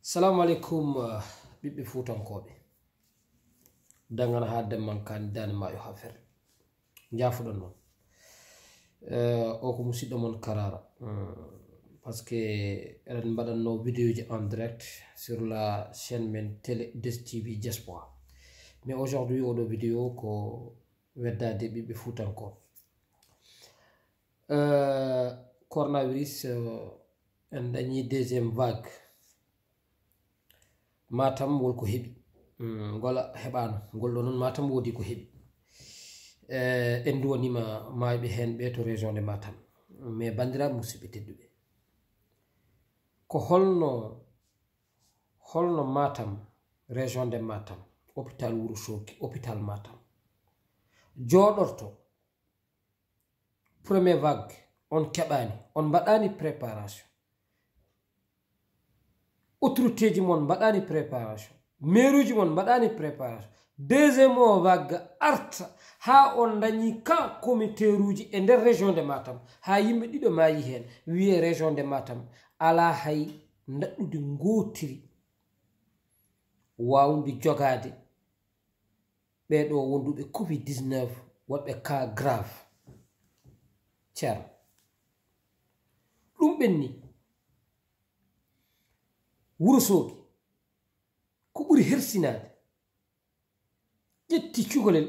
Assalamu alaikum bibbe fuutankoɓe dangana ha demman kan dane ma yo hafer jafuɗon non o ko musidɗo mon Karara parce que eɗen mbaɗanno vidéo ji en direct sur la chaîne men télé DSTV Diaspora. Mais aujourd'hui oɗo vidéo ko weddade ɓiɓɓe fuutankoɓe coronavirus en dañi deuxième vague. Matam wol ko heɓi gola heɓano gol ɗo noon Matam wodi ko heɓi en duwanima mayɓe hen ɓe to région de Matam. Mais bandiraɓe musidɓe tedduɓe ko holno Matam région de Matam hôpital Wourossogui hôpital Matam joɗorto premier vague on keɓani on mbaɗani préparation, autorité ji mon mbaɗani préparation, mairuji mon mbaɗani préparation. Deuxième vague arta ha on dañi ka communautaire e nder région de Matam ha yimɓe ɗiɗo mayi hen wiye région de Matam ala hay daɗɗude gotiri wawde jogade ɓeɗo wonduɓe Covid-19 woɓɓe cas grave ceerno ɗum ɓenni Wourossogui ko ɓuri hersinade ƴetti cukalel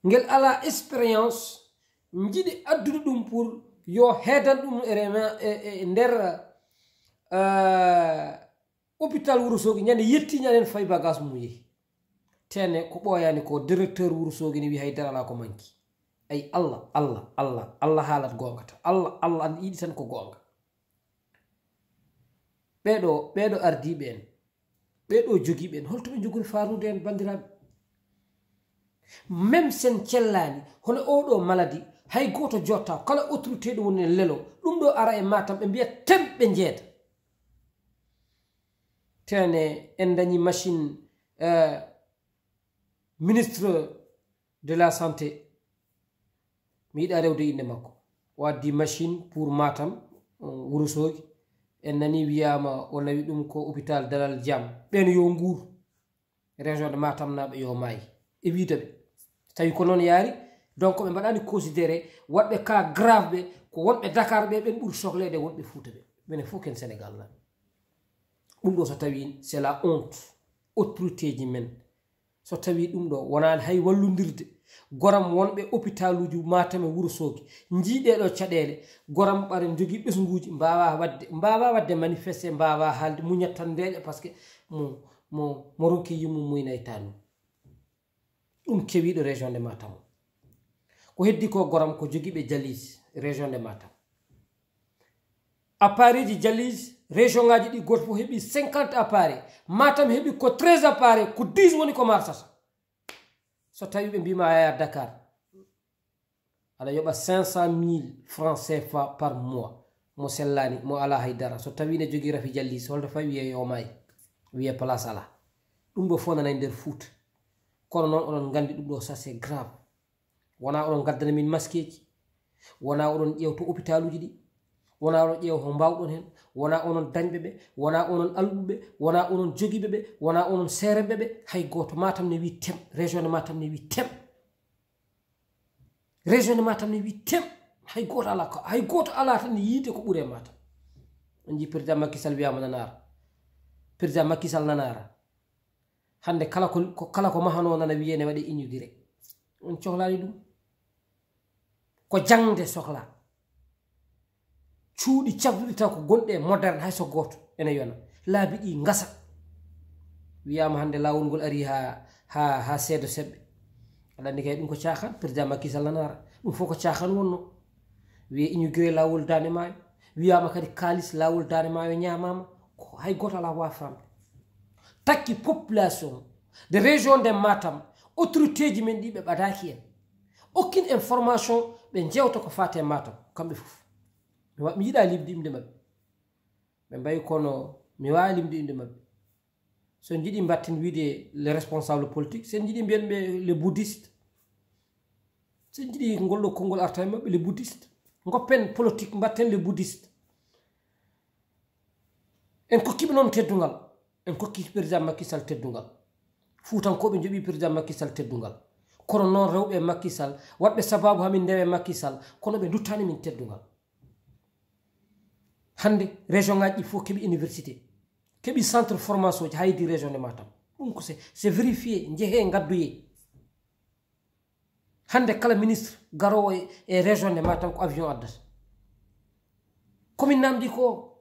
ngel ala expérience jiɗi addude ɗum pour yo heedan ɗum e nder hôpital Wourossogui ñande yetti ñanen fay bagage mum yehi tene ko ɓoyani ko directeur Wourossogui ni wi haydara ala ko manki ay Allah haalat gonga ta Allah an yiɗi tan ko gonga. ɓeɗo ardiɓe en ɓeɗo jogiɓe en holto ɓe jogori farude en bandiraɓe. Même sen cellani hono oɗo maladie hay goto jotta kala autorité ɗo woni lelo ɗum ɗo ara e Matam ɓe mbiya temɓe jeeta tene en dañi machine ministre de la santé mi yiɗa rewde inde makko waddi machine pour Matam Wourossogui en nani wiyama o nawi ɗum ko hôpital Dalal Jam ɓen yo nguur région de Matam naɓe yo maayi e widaɓe tawi ko noon yaari donc ɓe mbaɗani considéré waɗɓe cas grave ɓe ko wonɓe Dakar ɓe ɓen ɓuuri sohlede wonɓe Fouta ɓe ɓene fof ken Sénégal naɓe. ɗum ɗo so tawi c'est la honte autorité ji men so tawi ɗum ɗo wonani hay wallodirde goram wonɓe hôpital uji Matam e Wourossogui jiiɗeɗo caɗele goram ɓaren jogui ɓesguji mbawa wadde manifesté mbawa haalde muñat tan ndeeƴa par ce que mo ronki yimmum muynaytani ɗum kewiɗo région de Matam ko heddi ko goram ko jogiiɓe dialyse région de Matam appareil ji dialyse région ngaji ɗi goto fof heeɓi 50 appareil Matam heeɓi ko 13 appareil ko 10 woni ko marsata. So tawi ɓe mbima aya Dakar aɗa yoɓa 500 000 francs CFA par mois mo sellani mo ala haydara. So tawi ne jogui rafi dialyse holto fawi wiye yo maayi wiye place ala ɗum ɗo fof nana nder Fouta kono noon oɗon gandi ɗum ɗo ça c'est grave. Wona oɗon gaddana min masqueji, wona oɗon ƴewto hôpital uji ɗi, wona oɗon ƴeewa ko mbawɗon hen, wona onon dañɓe ɓe, wona onon alɓuɓe, wona onon jogiɓe ɓe, wona onon seereɓe ɓe. Hay goto Matam ne wi tem, région de Matam ne wi tem, région de Matam ne wi tem. Hay goto ala tan yiide ko ɓuure Matam. On ji président Macky Sall wiyama nanara, président Macky Sall nanara hande kala ko mahano nana wiye ne waɗi inauguré. On cohlani ɗum ko jangde sohla cuuɗi cabduɗi taw ko gonɗe moderne hay so goto ene yona laabi ɗi ngasa wiyama hande lawol ngol ari ha seedo seɓɓe. aɗa andi kay ɗum ko cahan président Macky Sall nanara ɗum fof ko cahan wonno wiye inauguré lawol Dane Maayo wiyama kadi kalis lawol Dane Maayo ñamama ko hay goto ala wawa famde. Takki population de région de Matam autorité ji men ɗi ɓe ɓadaki en aucune information ɓe jewta ko fate Matam kamɓe fof. Mi yiɗa limde inde mabɓe ɓe mbayi kono mi wawi limde inde mabɓe so jiiɗi mbatten wiide les responsables politiques sen jiiɗi mbiyen ɓe les bouddhistes sen jiiɗi ngolɗo konngol arta e mabɓe les bouddhistes goppen politique mbatten les bouddhistes en kokkiɓe noon teddungal en kokki président Macky Sall teddungal fuutankoɓe joɓi président Macky Sall teddungal kono noon rewɓe Macky Sall waɗɓe sababu hamin ndewe Macky Sall kono ɓe duttani min teddungal hande région ngaji ɗi fof keeɓi université keeɓi centre formation ji haydi région de Matam ɗum ko c'est vérifié jeehe gadduye hande kala ministre garowo e région de Matam ko avion addata komin namdi ko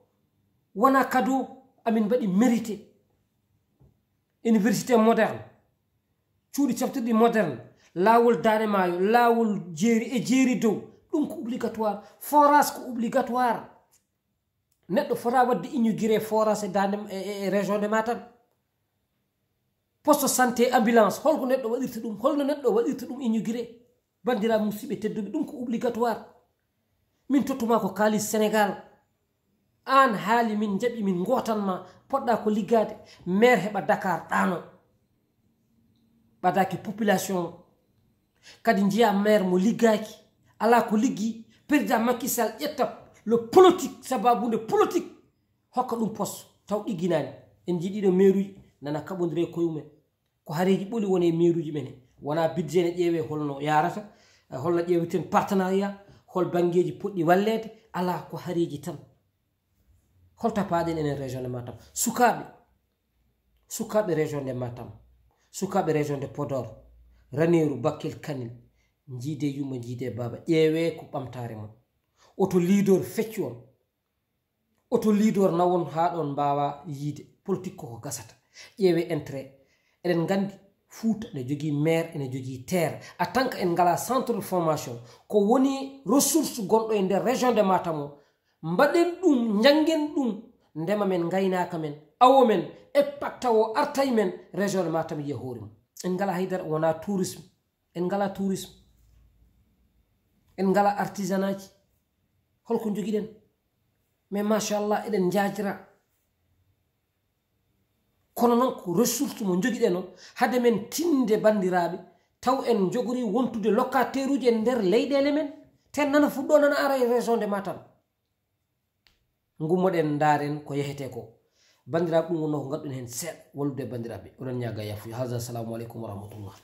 wona cadeau amin mbaɗi mérité université moderne cuuɗi caftirɗi moderne laawol daane maayo laawol jeeri e jeeri dow ɗum ko obligatoire forage ko obligatoire neɗɗo fota wadde inauguré forage e dande e région de Matam poste santé ambulance holko neɗɗo waɗirta ɗum holno neɗɗo waɗirta ɗum inauguré bandiraɓe musidɓe tedduɓe ɗum ko obligatoire min tottuma ko kalis Sénégal an haali min jaɓi min gotanma poɗɗa ko liggade maire heɓa Dakar ɗano ɓadaki population kadi jiya maire mo liggaki ala ko liggi président Macky Sall ƴetta le politique sababude politique hokka ɗum poste taw ɗigginani en jiiɗiɗo maire uji nana kaɓodire koyumen ko haareji ɓoli woni e maire uji menen wona budget ne ƴeewe holno yarata holno ƴeeweten partenariat hol bangeji poɗɗi wallede ala ko haareji tan holta paaɗen enen région de Matam sukaɓe région de Matam sukaɓe région de Podor Ranérou Bakel Kanel jiide yumma jiide baba ƴeewe ko ɓamtare mon oto leader fecci on oto leader nawon ha ɗon mbawa yiide politique koko gasata ƴeewe intérêt eɗen gandi Fouta ne jogui maire ene jogui terre a tant que en ngala centre de formation ko woni ressource gonɗo e nder région de Matam o mbaɗen ɗum jangen ɗum ndema men gaynaka men awo men e patta o artay men région de Matam yiya hoore mum en ngala haydara wona tourisme en ngala tourisme en ngala artisanat ji holko jogiɗen mais machallah eɗen jajira kono noon ko ressource mo jogiɗen o hade men tinde bandiraɓe taw en jogori wontude locataire uji en nder leyɗele men ten nana fuɗɗo nana ara e région de Matam gummoɗen daren ko yehete ko bandiraɓe ɗum wonno ko gadɗen hen seeɗa wallude bandiraɓe oɗon ñaga yafuya hasa assalamu aleykum wa rahmatullah